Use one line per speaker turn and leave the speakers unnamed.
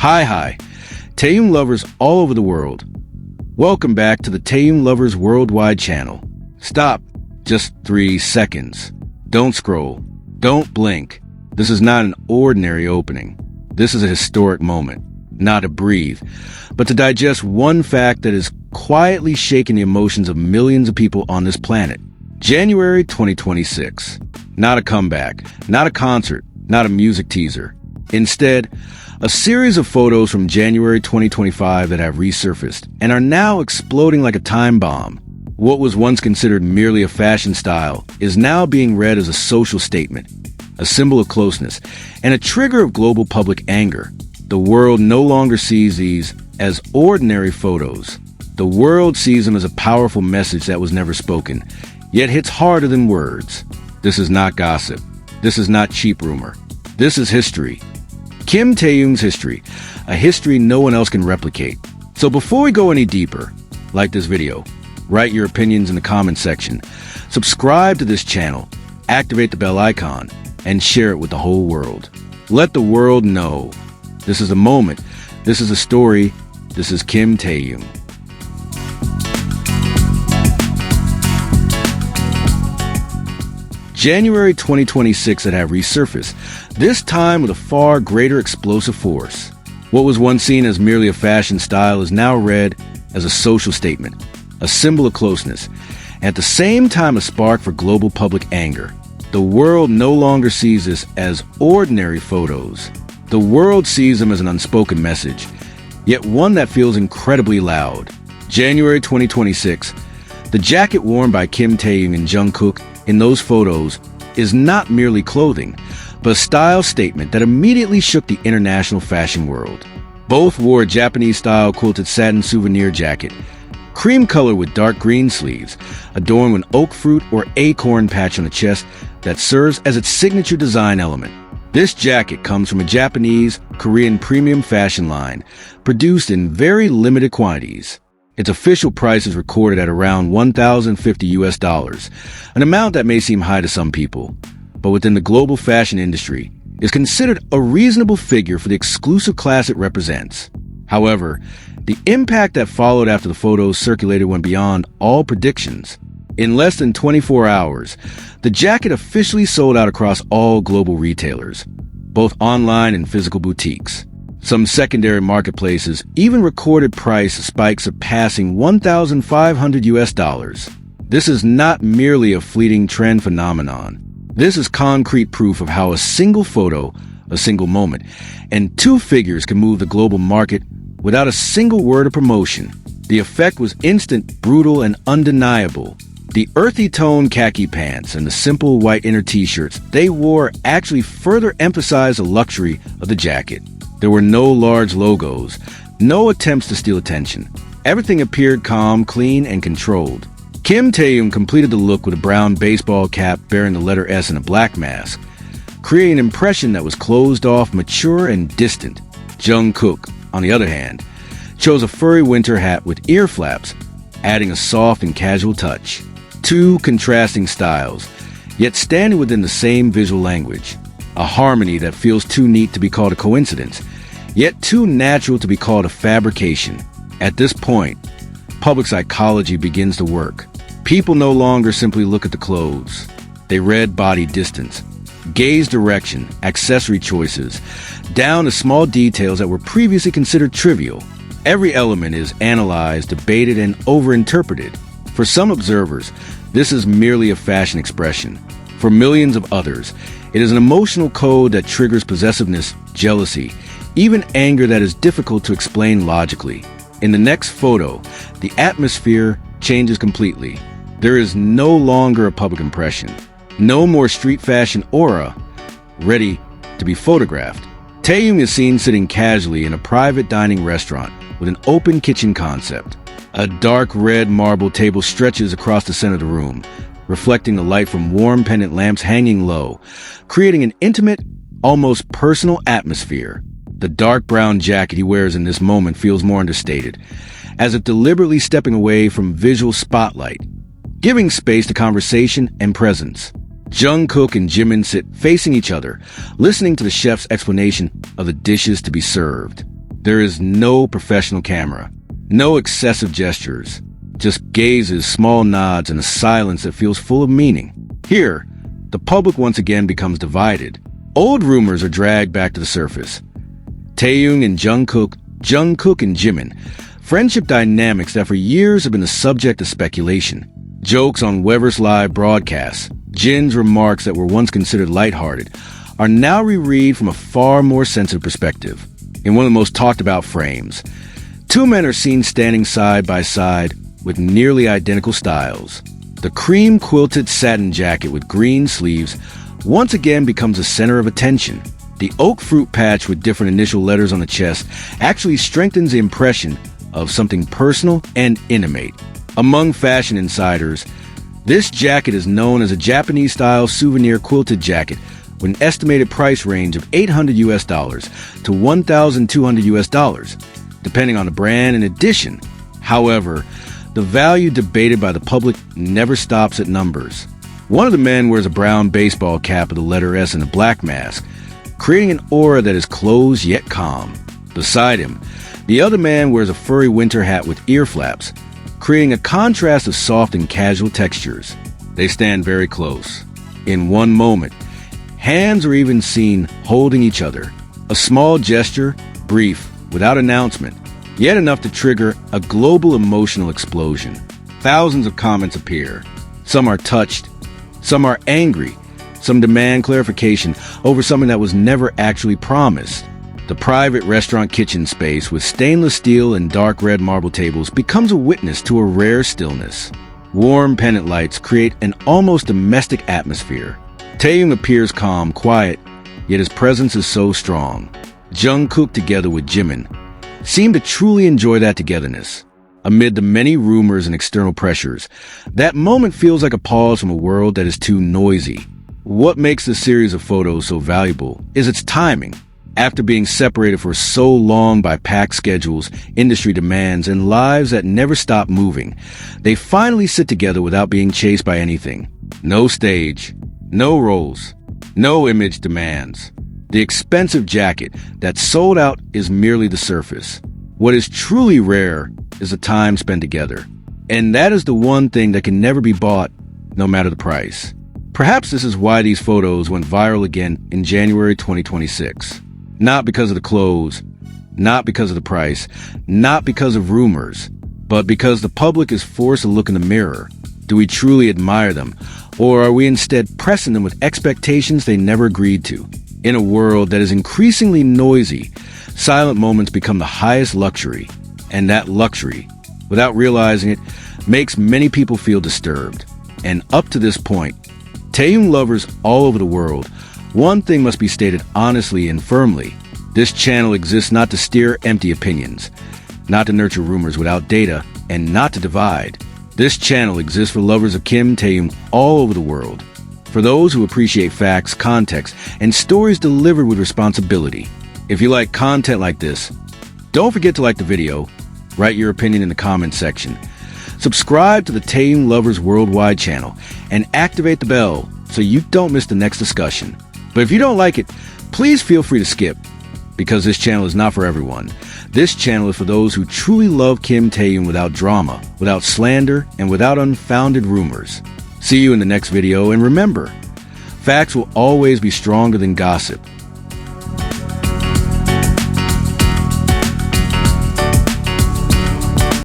Hi, Taehyung lovers all over the world. Welcome back to the Taehyung Lovers Worldwide channel. Stop. Just 3 seconds. Don't scroll. Don't blink. This is not an ordinary opening. This is a historic moment. Not to breathe, but to digest one fact that is quietly shaking the emotions of millions of people on this planet. January 2026. Not a comeback, not a concert, not a music teaser. Instead, a series of photos from January 2025 that have resurfaced and are now exploding like a time bomb. What was once considered merely a fashion style is now being read as a social statement, a symbol of closeness, and a trigger of global public anger. The world no longer sees these as ordinary photos. The world sees them as a powerful message that was never spoken, yet hits harder than words. This is not gossip. This is not cheap rumor. This is history. Kim Taehyung's history, a history no one else can replicate. So before we go any deeper, like this video, write your opinions in the comment section, subscribe to this channel, activate the bell icon, and share it with the whole world. Let the world know. This is a moment. This is a story. This is Kim Taehyung. January 2026 that have resurfaced, this time with a far greater explosive force. What was once seen as merely a fashion style is now read as a social statement, a symbol of closeness, and at the same time a spark for global public anger. The world no longer sees this as ordinary photos. The world sees them as an unspoken message, yet one that feels incredibly loud. January 2026, the jacket worn by Kim Taehyung and Jungkook in those photos is not merely clothing, but a style statement that immediately shook the international fashion world. Both wore a Japanese-style quilted satin souvenir jacket, cream color with dark green sleeves, adorned with an oak fruit or acorn patch on the chest that serves as its signature design element. This jacket comes from a Japanese, Korean premium fashion line, produced in very limited quantities. Its official price is recorded at around $1,050, an amount that may seem high to some people, but within the global fashion industry, is considered a reasonable figure for the exclusive class it represents. However, the impact that followed after the photos circulated went beyond all predictions. In less than 24 hours, the jacket officially sold out across all global retailers, both online and physical boutiques. Some secondary marketplaces even recorded price spikes surpassing $1,500. This is not merely a fleeting trend phenomenon. This is concrete proof of how a single photo, a single moment, and two figures can move the global market without a single word of promotion. The effect was instant, brutal, and undeniable. The earthy tone khaki pants and the simple white inner t-shirts they wore actually further emphasized the luxury of the jacket. There were no large logos, no attempts to steal attention. Everything appeared calm, clean, and controlled. Kim Taehyung completed the look with a brown baseball cap bearing the letter S and a black mask, creating an impression that was closed off, mature, and distant. Jungkook, on the other hand, chose a furry winter hat with ear flaps, adding a soft and casual touch. Two contrasting styles, yet standing within the same visual language. A harmony that feels too neat to be called a coincidence, yet too natural to be called a fabrication. At this point, public psychology begins to work. People no longer simply look at the clothes. They read body distance, gaze direction, accessory choices, down to small details that were previously considered trivial. Every element is analyzed, debated, and overinterpreted. For some observers, this is merely a fashion expression. For millions of others, it is an emotional code that triggers possessiveness, jealousy, even anger that is difficult to explain logically. In the next photo, the atmosphere changes completely. There is no longer a public impression. No more street fashion aura, ready to be photographed. Taehyung is seen sitting casually in a private dining restaurant with an open kitchen concept. A dark red marble table stretches across the center of the room, reflecting the light from warm pendant lamps hanging low, creating an intimate, almost personal atmosphere. The dark brown jacket he wears in this moment feels more understated, as if deliberately stepping away from visual spotlight, giving space to conversation and presence. Jungkook and Jimin sit facing each other, listening to the chef's explanation of the dishes to be served. There is no professional camera, no excessive gestures, just gazes, small nods, and a silence that feels full of meaning. Here, the public once again becomes divided. Old rumors are dragged back to the surface. Taehyung and Jungkook, Jungkook and Jimin, friendship dynamics that for years have been the subject of speculation. Jokes on Wever's live broadcasts, Jin's remarks that were once considered lighthearted, are now reread from a far more sensitive perspective. In one of the most talked about frames, two men are seen standing side by side with nearly identical styles. The cream quilted satin jacket with green sleeves once again becomes the center of attention. The oak fruit patch with different initial letters on the chest actually strengthens the impression of something personal and intimate. Among fashion insiders, this jacket is known as a Japanese-style souvenir quilted jacket with an estimated price range of $800 to $1,200, depending on the brand and edition. However, the value debated by the public never stops at numbers. One of the men wears a brown baseball cap with the letter S and a black mask, creating an aura that is closed yet calm. Beside him, the other man wears a furry winter hat with ear flaps, creating a contrast of soft and casual textures. They stand very close. In one moment, hands are even seen holding each other. A small gesture, brief, without announcement, yet enough to trigger a global emotional explosion. Thousands of comments appear. Some are touched, some are angry, some demand clarification over something that was never actually promised. The private restaurant kitchen space with stainless steel and dark red marble tables becomes a witness to a rare stillness. Warm pendant lights create an almost domestic atmosphere. Taehyung appears calm, quiet, yet his presence is so strong. Jungkook together with Jimin seem to truly enjoy that togetherness. Amid the many rumors and external pressures, that moment feels like a pause from a world that is too noisy. What makes this series of photos so valuable is its timing. After being separated for so long by packed schedules, industry demands, and lives that never stop moving, they finally sit together without being chased by anything. No stage, no roles, no image demands. The expensive jacket that sold out is merely the surface. What is truly rare is the time spent together. And that is the one thing that can never be bought, no matter the price. Perhaps this is why these photos went viral again in January 2026. Not because of the clothes, not because of the price, not because of rumors, but because the public is forced to look in the mirror. Do we truly admire them, or are we instead pressing them with expectations they never agreed to? In a world that is increasingly noisy, silent moments become the highest luxury, and that luxury, without realizing it, makes many people feel disturbed. And up to this point, Taehyung lovers all over the world, one thing must be stated honestly and firmly. This channel exists not to steer empty opinions, not to nurture rumors without data, and not to divide. This channel exists for lovers of Kim Taehyung all over the world, for those who appreciate facts, context, and stories delivered with responsibility. If you like content like this, don't forget to like the video, write your opinion in the comments section, subscribe to the Taehyung Lovers Worldwide channel, and activate the bell so you don't miss the next discussion. But if you don't like it, please feel free to skip, because this channel is not for everyone. This channel is for those who truly love Kim Taehyung without drama, without slander, and without unfounded rumors. See you in the next video, and remember, facts will always be stronger than gossip.